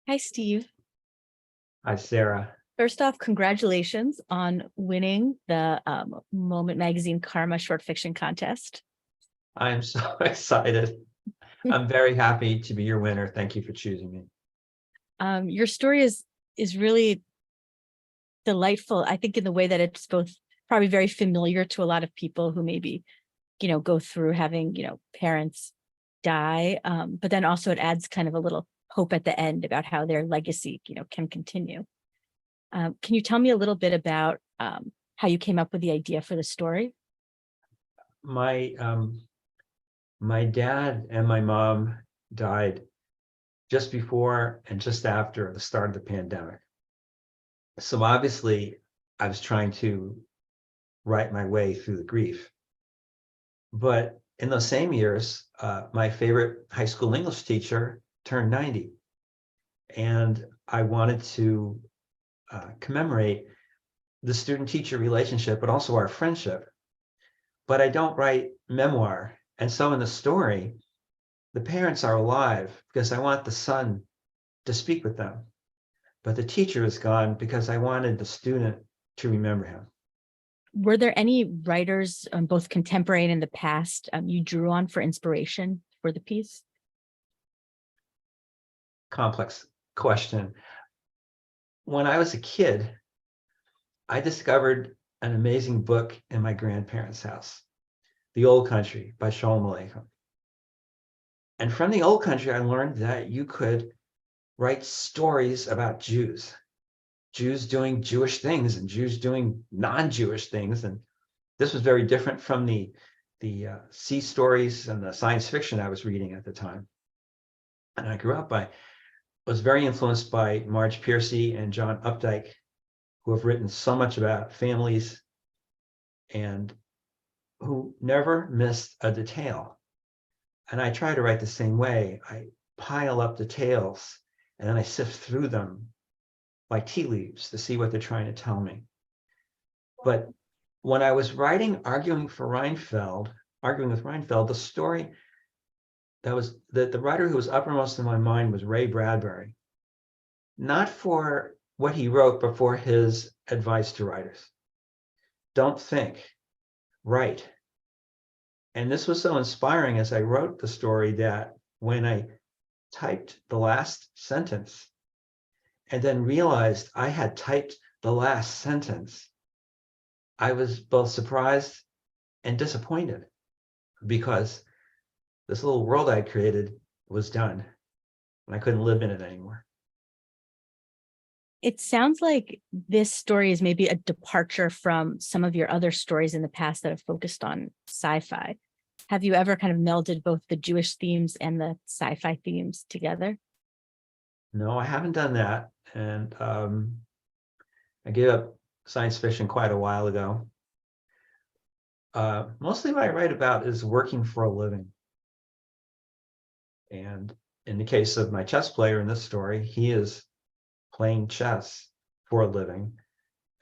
Hi, Steve. Hi, Sarah. First off, congratulations on winning the Moment Magazine Karma Short Fiction Contest. I'm so excited. I'm very happy to be your winner. Thank you for choosing me. Your story is really delightful, I think, in the way that it's both probably very familiar to a lot of people who maybe, go through having, parents die. But then also it adds kind of a little hope at the end about how their legacy, can continue. Can you tell me a little bit about how you came up with the idea for the story? My dad and my mom died just before and just after the start of the pandemic. So obviously, I was trying to write my way through the grief. But in those same years, my favorite high school English teacher turned 90, and I wanted to commemorate the student-teacher relationship, but also our friendship. But I don't write memoir. And so in the story, the parents are alive because I want the son to speak with them. But the teacher is gone because I wanted the student to remember him. Were there any writers, both contemporary and in the past, you drew on for inspiration for the piece? Complex question. When I was a kid, I discovered an amazing book in my grandparents' house, The Old Country by Shalom Aleichem. And from The Old Country, I learned that you could write stories about Jews doing Jewish things and Jews doing non-Jewish things. And this was very different from the sea stories and the science fiction I was reading at the time. And I grew up was very influenced by Marge Piercy and John Updike, who have written so much about families and who never missed a detail. And I try to write the same way. I pile up details and then I sift through them like tea leaves to see what they're trying to tell me. But when I was writing arguing with Reinfeld, the story that was the writer who was uppermost in my mind was Ray Bradbury, not for what he wrote, but for his advice to writers. Don't think, write. And this was so inspiring as I wrote the story that when I typed the last sentence and then realized I had typed the last sentence, I was both surprised and disappointed because this little world I created was done and I couldn't live in it anymore. It sounds like this story is maybe a departure from some of your other stories in the past that have focused on sci-fi. Have you ever kind of melded both the Jewish themes and the sci-fi themes together? No, I haven't done that. And I gave up science fiction quite a while ago. Mostly what I write about is working for a living. And in the case of my chess player in this story, he is playing chess for a living.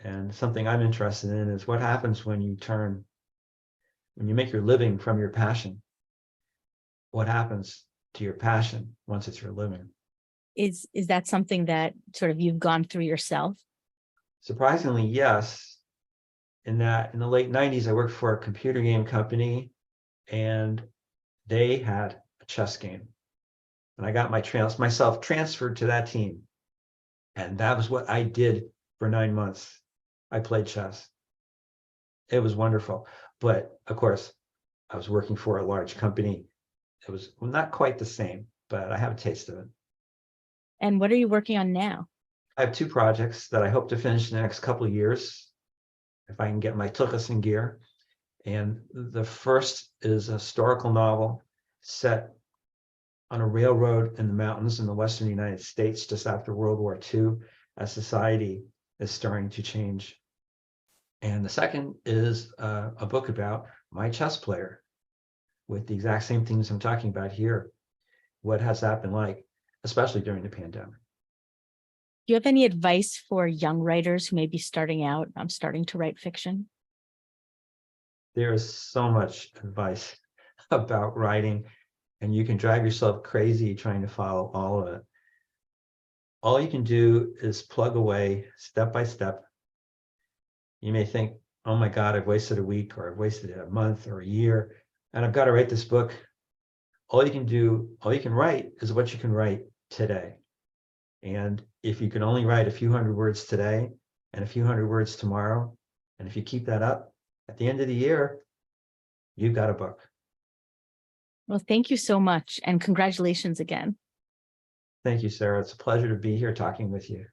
And something I'm interested in is what happens when you make your living from your passion. What happens to your passion once it's your living? Is that something that sort of you've gone through yourself? Surprisingly, yes. In that in the late 90s, I worked for a computer game company and they had a chess game. And I got myself transferred to that team. And that was what I did for 9 months. I played chess. It was wonderful. But of course, I was working for a large company. It was not quite the same, but I have a taste of it. And what are you working on now? I have 2 projects that I hope to finish in the next couple of years, if I can get my tuchus in gear. And the first is a historical novel set on a railroad in the mountains in the western United States just after World War II, as society is starting to change. And the second is a book about my chess player with the exact same things I'm talking about here. What has that been like, especially during the pandemic? Do you have any advice for young writers who may be starting out, starting to write fiction? There is so much advice about writing, and you can drive yourself crazy trying to follow all of it. all you can do is plug away step by step. You may think, oh my God, I've wasted a week, or I've wasted a month or a year, and I've got to write this book. All you can do, all you can write is what you can write today. And if you can only write a few hundred words today and a few hundred words tomorrow, and if you keep that up, at the end of the year, you've got a book. Well, thank you so much. And congratulations again. Thank you, Sarah. It's a pleasure to be here talking with you.